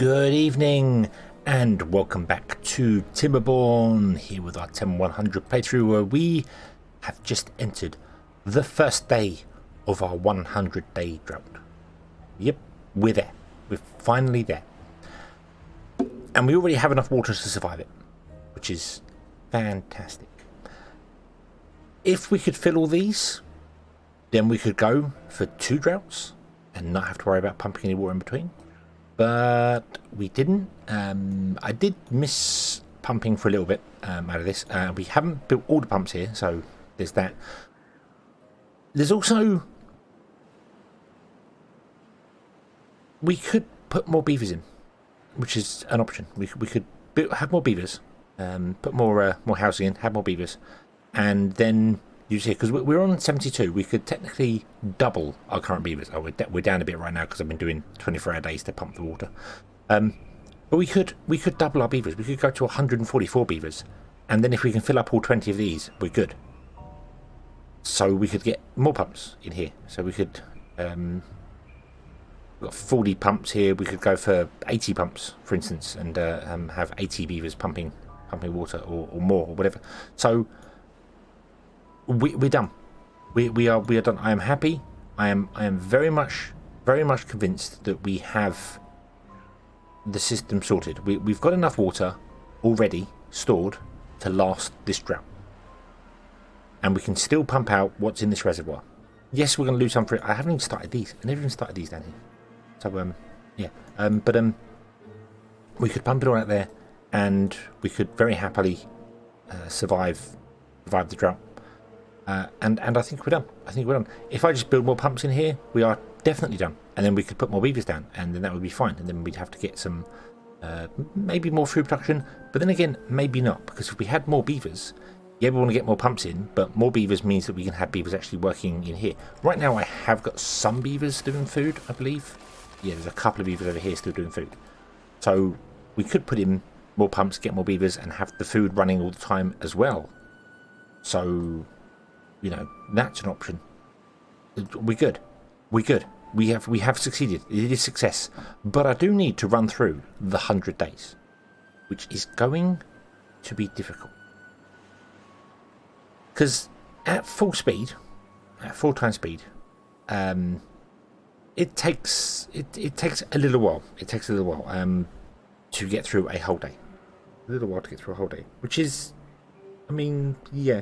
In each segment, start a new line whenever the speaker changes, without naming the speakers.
Good evening and welcome back to Timberborn, here with our 10100 playthrough, where we have just entered the first day of our 100-day drought. Yep, we're there. We're finally there. And we already have enough water to survive it, which is fantastic. If we could fill all these, then we could go for 2 droughts and not have to worry about pumping any water in between. But we didn't. I did miss pumping for a little bit out of this. We haven't built all the pumps here, so there's that. There's also... we could put more beavers in, which is an option. We could have more beavers, put more housing in, have more beavers, and then use here, because we're on 72. We could technically double our current beavers. Oh, we're down a bit right now because I've been doing 24-hour days to pump the water. But we could double our beavers. We could go to 144 beavers, and then if we can fill up all 20 of these, we're good. So we could get more pumps in here. So we could we've got 40 pumps here. We could go for 80 pumps, for instance, and have 80 beavers pumping water or more or whatever. So we're done. We are done. I am happy. I am very much convinced that we have the system sorted. We've got enough water already stored to last this drought, and we can still pump out what's in this reservoir. Yes, we're going to lose some for it. I haven't even started these. I never even started these down here. So yeah. But we could pump it all out there, and we could very happily survive the drought. And I think we're done. If I just build more pumps in here, we are definitely done. And then we could put more beavers down, and then that would be fine. And then we'd have to get some, maybe more food production. But then again, maybe not, because if we had more beavers, yeah, we want to get more pumps in, but more beavers means that we can have beavers actually working in here. Right now, I have got some beavers doing food, I believe. Yeah, there's a couple of beavers over here still doing food. So we could put in more pumps, get more beavers, and have the food running all the time as well. So, you know, that's an option. We're good. We have succeeded. It is success. But I do need to run through the 100 days, which is going to be difficult. Because at full speed, at full-time speed, it takes a little while. It takes a little while to get through a whole day. A little while to get through a whole day, which is, I mean, yeah.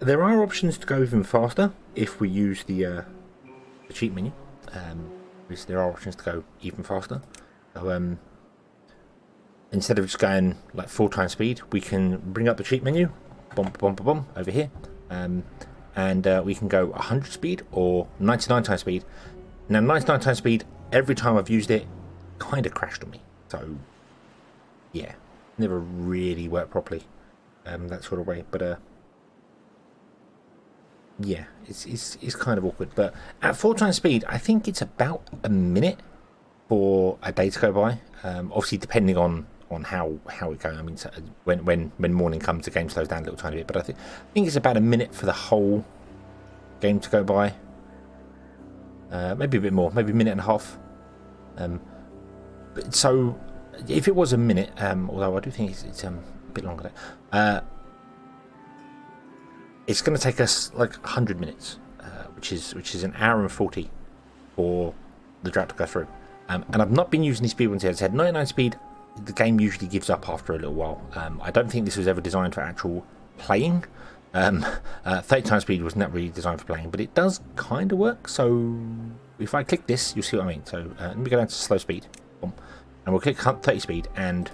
There are options to go even faster if we use the cheat menu. There are options to go even faster. So instead of just going like full-time speed, we can bring up the cheat menu, boom, over here, and we can go 100 speed or 99 times speed. Now 99 times speed, every time I've used it, kind of crashed on me. So yeah, never really worked properly that sort of way. But yeah, it's kind of awkward. But at 4 times speed, I think it's about a minute for a day to go by. Obviously, depending on how it goes. I mean, so when morning comes, the game slows down a little tiny bit. But I think it's about a minute for the whole game to go by. Maybe a bit more, maybe a minute and a half. But so if it was a minute, although I do think it's a bit longer there. It's going to take us like 100 minutes, which is an hour and 40 for the drought to go through. And I've not been using these speed ones here. As I said, 99 speed, the game usually gives up after a little while. I don't think this was ever designed for actual playing. 30 times speed was not really designed for playing, but it does kind of work. So if I click this, you'll see what I mean. So let me go down to slow speed. Boom. And we'll click 30 speed, and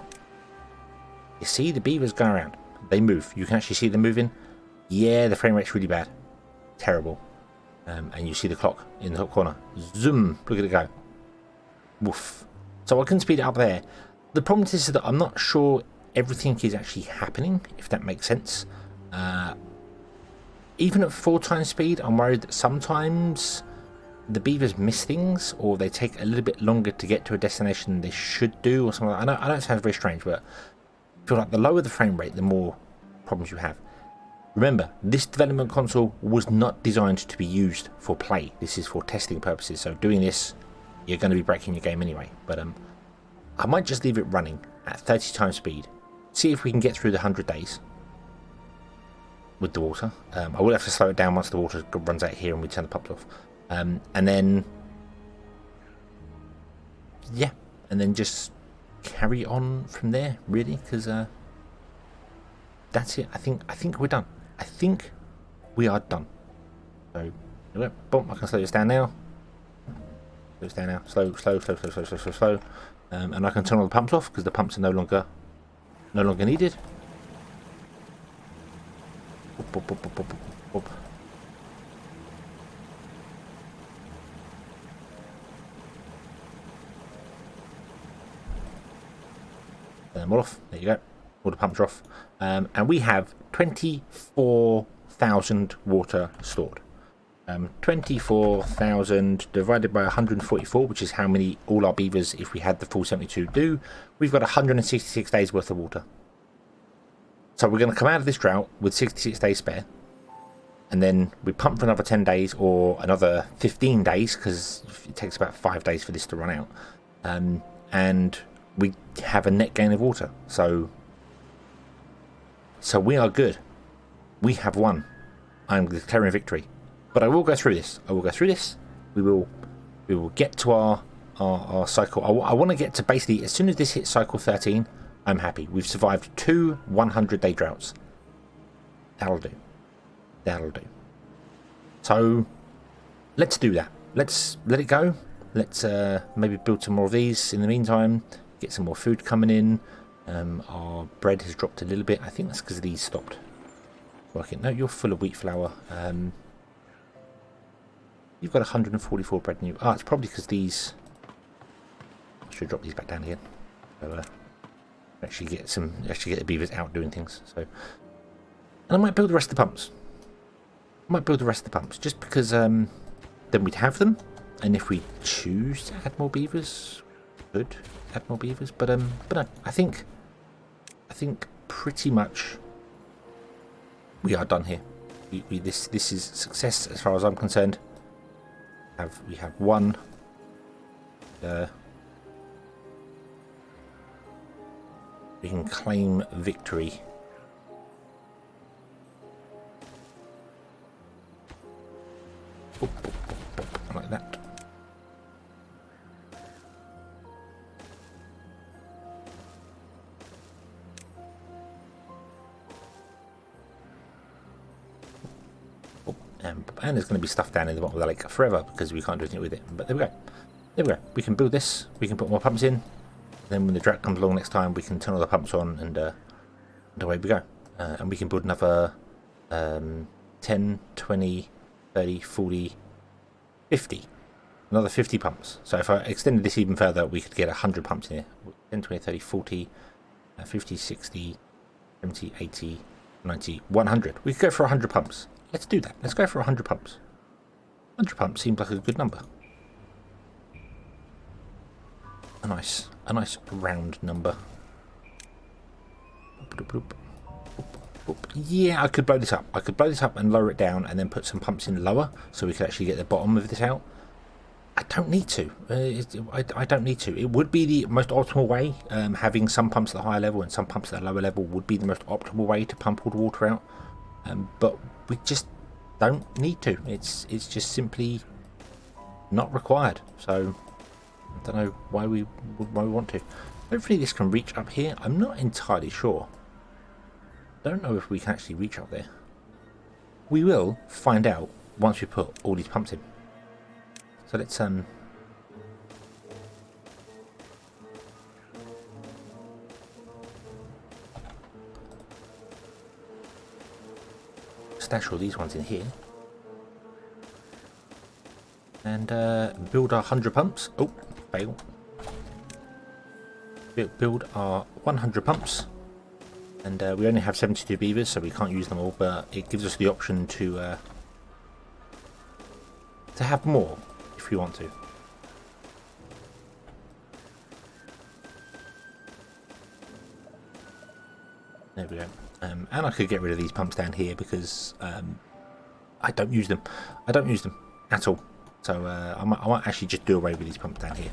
you see the beavers go around. They move. You can actually see them moving. Yeah, the frame rate's really bad. Terrible. And you see the clock in the top corner. Zoom. Look at it go. Woof. So I can speed it up there. The problem is that I'm not sure everything is actually happening, if that makes sense. Even at 4 times speed, I'm worried that sometimes the beavers miss things, or they take a little bit longer to get to a destination than they should do, or something like that. I know it sounds very strange, but I feel like the lower the frame rate, the more problems you have. Remember, this development console was not designed to be used for play. This is for testing purposes. So doing this, you're going to be breaking your game anyway. But I might just leave it running at 30 times speed. See if we can get through the 100 days with the water. I will have to slow it down once the water runs out here and we turn the pumps off. And then, yeah, and then just carry on from there, really, because that's it. I think we're done. I think we are done. So, boom, I can slow this down now. Slow this down now. Slow. And I can turn all the pumps off because the pumps are no longer needed. Boop. All off. There you go. All the pumps are off. And we have 24,000 water stored. 24,000 divided by 144, which is how many all our beavers, if we had the full 72, do. We've got 166 days worth of water. So we're going to come out of this drought with 66 days spare. And then we pump for another 10 days or another 15 days, because it takes about 5 days for this to run out. And we have a net gain of water. So we are good. We have won. I'm declaring victory. But I will go through this. We will get to our cycle. I want to get to basically, as soon as this hits cycle 13, I'm happy. We've survived 2 100-day droughts. That'll do. So let's do that. Let's let it go. Let's maybe build some more of these in the meantime. Get some more food coming in. Our bread has dropped a little bit. I think that's because these stopped working. No, you're full of wheat flour. You've got 144 bread in you. It's probably because these. I should drop these back down again. So actually get the beavers out doing things. So, and I might build the rest of the pumps. Just because then we'd have them, and if we choose to add more beavers, we could add more beavers. But no, I think pretty much we are done here. This is success as far as I'm concerned. We have won. We can claim victory. Like that. And there's going to be stuff down in the bottom of the lake forever because we can't do anything with it. But there we go. We can build this. We can put more pumps in. Then when the drought comes along next time, we can turn all the pumps on and away we go. And we can build another 10, 20, 30, 40, 50. Another 50 pumps. So if I extended this even further, we could get 100 pumps in here. 10, 20, 30, 40, 50, 60, 70, 80, 90, 100. We could go for 100 pumps. Let's do that. Let's go for 100 pumps. 100 pumps seems like a good number. A nice round number. Yeah, I could blow this up. And lower it down and then put some pumps in lower so we could actually get the bottom of this out. I don't need to. I don't need to. It would be the most optimal way. Having some pumps at the higher level and some pumps at the lower level would be the most optimal way to pump all the water out. But we just don't need to. It's just simply not required. So I don't know why we want to. Hopefully this can reach up here. I'm not entirely sure. Don't know if we can actually reach up there. We will find out once we put all these pumps in. So let's stash all these ones in here and build our 100 pumps. Oh, fail. Build our 100 pumps, and we only have 72 beavers, so we can't use them all, but it gives us the option to have more if we want to. There we go. And I could get rid of these pumps down here because I don't use them. I don't use them at all. So I might actually just do away with these pumps down here.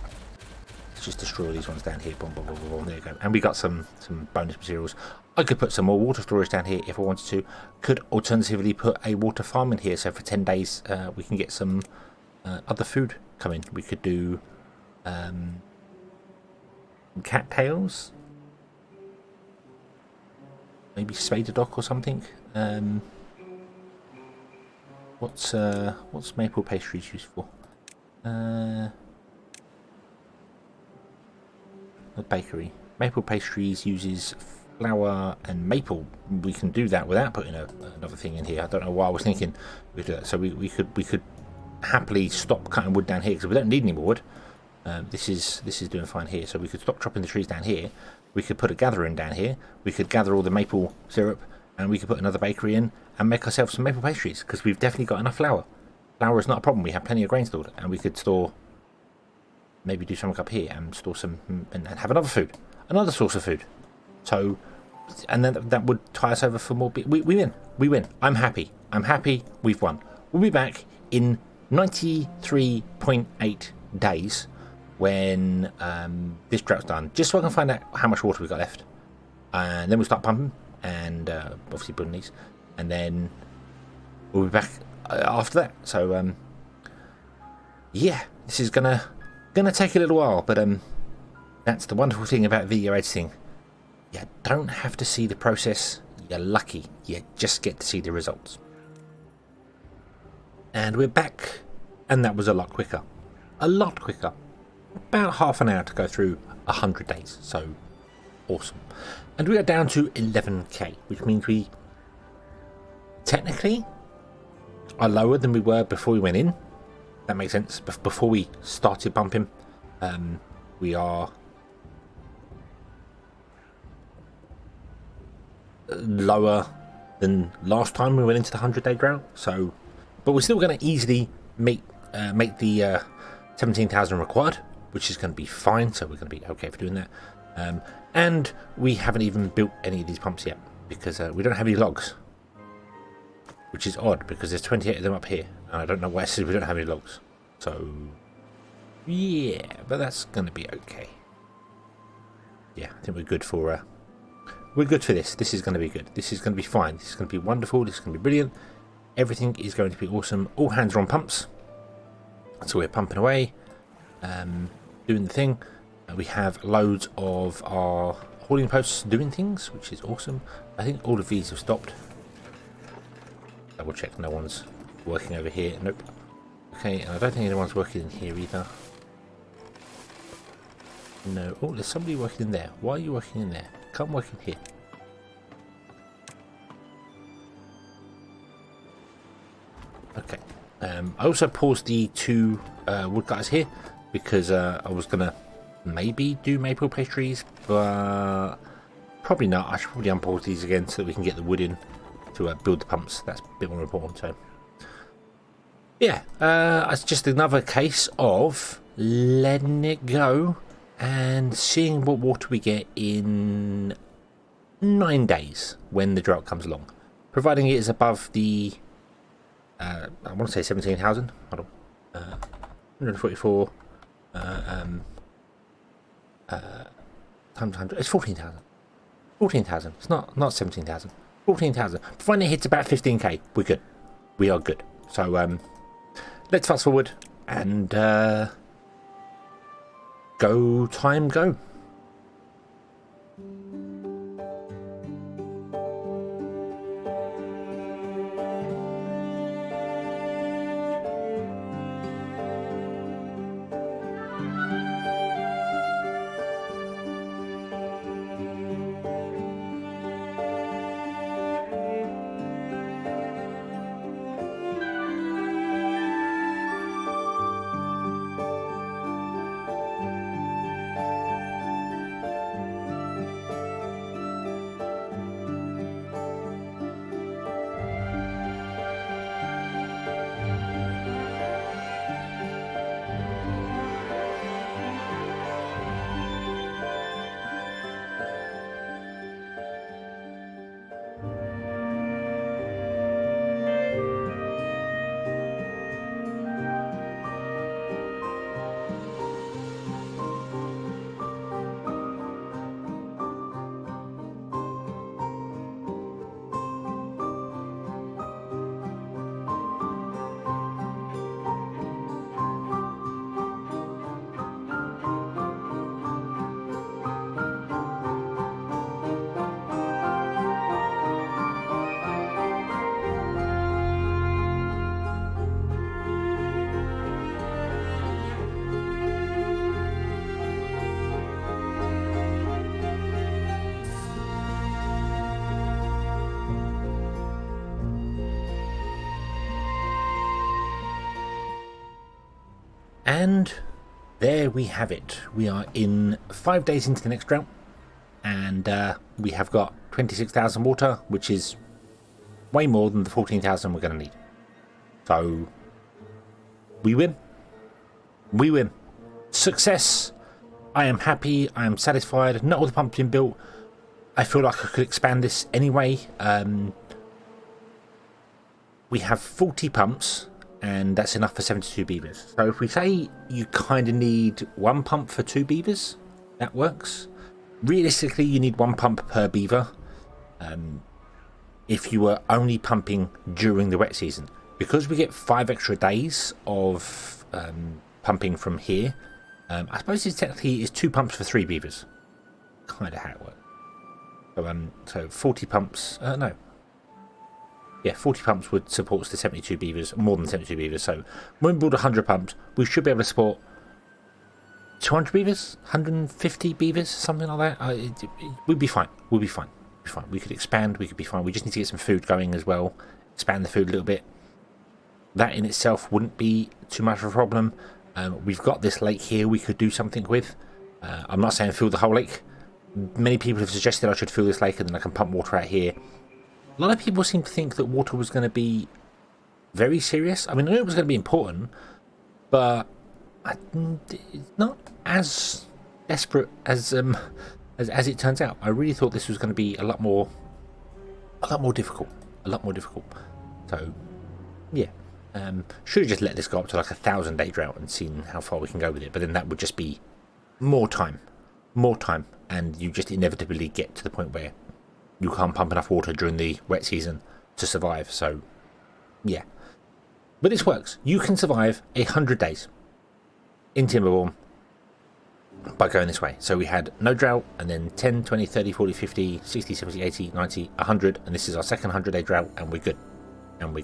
let's just destroy these ones down here. Boom, boom, boom, boom, boom. There you go. And we got some bonus materials. I could put some more water storage down here if I wanted to. Could alternatively put a water farm in here, so for 10 days we can get some other food coming. We could do cattails, maybe Spader Dock or something. What's maple pastries used for? The bakery. Maple pastries uses flour and maple. We can do that without putting another thing in here. I don't know why I was thinking we'd do that. So we could happily stop cutting wood down here because we don't need any more wood. This is doing fine here. So we could stop chopping the trees down here. We could put a gatherer in down here. We could gather all the maple syrup, and we could put another bakery in and make ourselves some maple pastries because we've definitely got enough flour. Flour is not a problem. We have plenty of grain stored, and we could store. Maybe do something up here and store some and have another source of food. So, and then that would tie us over for more. We win. I'm happy. We've won. We'll be back in 93.8 days when this drought's done, just so I can find out how much water we got left, and then we'll start pumping and obviously building these, and then we'll be back after that. So yeah, this is gonna take a little while, but that's the wonderful thing about video editing. You don't have to see the process. You're lucky. You just get to see the results. And we're back, and that was a lot quicker. About half an hour to go through 100 days. So awesome. And we are down to 11k, which means we technically are lower than we were before we went in. That makes sense. Before we started bumping, we are lower than last time we went into the 100-day drought. So, but we're still going to easily make the 17,000 required, which is going to be fine. So we're going to be okay for doing that. And we haven't even built any of these pumps yet because we don't have any logs, which is odd because there's 28 of them up here. And I don't know why it says we don't have any logs. So, yeah, but that's going to be okay. Yeah, I think we're good for this. This is going to be good. This is going to be fine. This is going to be wonderful. This is going to be brilliant. Everything is going to be awesome. All hands are on pumps. So we're pumping away, doing the thing. We have loads of our hauling posts doing things, which is awesome. I think all of these have stopped. Double check no one's working over here. Nope. Okay, and I don't think anyone's working in here either. No. Oh, there's somebody working in there. Why are you working in there? Come work in here. Okay. I also paused the two woodcutters here because I was gonna maybe do maple pastries, but probably not. I should probably unpause these again so that we can get the wood in to build the pumps. That's a bit more important. So yeah, it's just another case of letting it go and seeing what water we get in 9 days when the drought comes along, providing it is above the I want to say 17,000. Hold on, 144 times 100. It's 14,000. 14,000. It's not 17,000. 14,000. Providing it hits about 15k, we're good. We are good. So let's fast forward and go. And there we have it. We are in 5 days into the next drought, and we have got 26,000 water, which is way more than the 14,000 we're going to need. So we win. We win. Success. I am happy. I am satisfied. Not all the pumps been built. I feel like I could expand this anyway. We have 40 pumps, and that's enough for 72 beavers. So if we say you kind of need 1 pump for 2 beavers, that works. Realistically, you need 1 pump per beaver if you were only pumping during the wet season. Because we get 5 extra days of pumping from here, I suppose it technically is 2 pumps for 3 beavers. Kind of how it works. So 40 pumps, no. Yeah, 40 pumps would support the 72 beavers, more than 72 beavers. So when we build 100 pumps, we should be able to support 200 beavers, 150 beavers, something like that. We'd be fine. We'll be fine. We'll be fine. We could expand. We could be fine. We just need to get some food going as well. Expand the food a little bit. That in itself wouldn't be too much of a problem. We've got this lake here we could do something with. I'm not saying fill the whole lake. Many people have suggested I should fill this lake and then I can pump water out here. A lot of people seem to think that water was going to be very serious. I mean, I knew it was going to be important, but it's not as desperate as it turns out. I really thought this was going to be a lot more difficult. So, yeah, should have just let this go up to like a 1,000-day drought and seen how far we can go with it. But then that would just be more time, and you just inevitably get to the point where you can't pump enough water during the wet season to survive. So, yeah. But this works. You can survive 100 days in Timberborn by going this way. So we had no drought, and then 10, 20, 30, 40, 50, 60, 70, 80, 90, 100. And this is our second 100-day drought, and we're good. And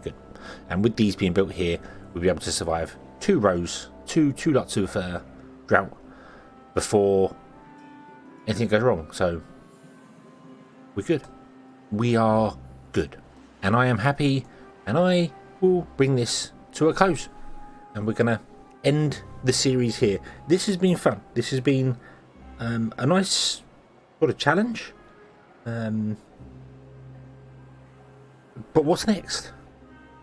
with these being built here, we'll be able to survive 2 rows, two lots of drought before anything goes wrong. So we're good. We are good. And I am happy, and I will bring this to a close. And we're going to end the series here. This has been fun. This has been a nice sort of challenge. But what's next?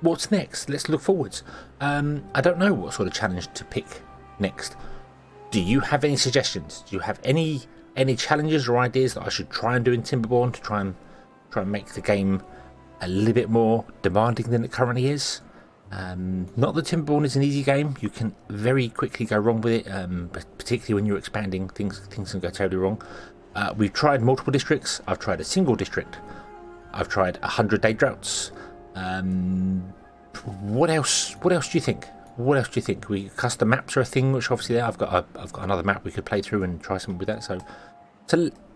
What's next? Let's look forwards. I don't know what sort of challenge to pick next. Do you have any suggestions? Do you have any challenges or ideas that I should try and do in Timberborn to try and make the game a little bit more demanding than it currently is? Not that Timberborn is an easy game. You can very quickly go wrong with it, particularly when you're expanding. Things can go totally wrong. We've tried multiple districts. I've tried a single district. I've tried 100-day droughts. What else do you think? Custom maps are a thing, which obviously I've got another map we could play through and try something with that. So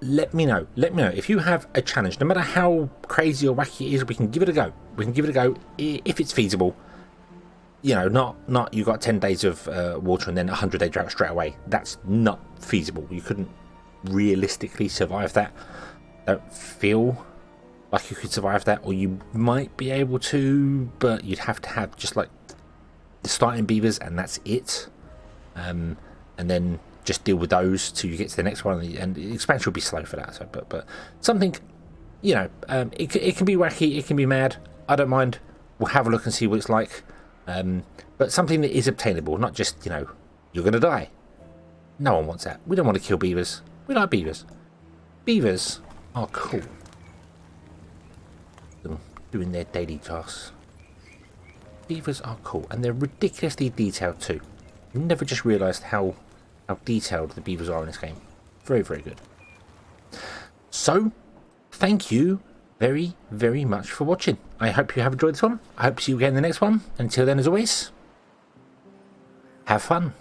let me know. If you have a challenge, no matter how crazy or wacky it is, we can give it a go. If it's feasible. You know, not you got 10 days of water and then 100-day drought straight away. That's not feasible. You couldn't realistically survive that. Don't feel like you could survive that, or you might be able to, but you'd have to have just like the starting beavers, and that's it. And then just deal with those till you get to the next one, and the expansion will be slow for that. So, but something, you know, it can be wacky, it can be mad. I don't mind. We'll have a look and see what it's like. But something that is obtainable, not just, you know, you're going to die. No one wants that. We don't want to kill beavers. We like beavers. Beavers are cool. Them doing their daily tasks. Beavers are cool, and they're ridiculously detailed too. I've never just realised how detailed the beavers are in this game. Very, very good. So, thank you very, very much for watching. I hope you have enjoyed this one. I hope to see you again in the next one. Until then, as always, have fun.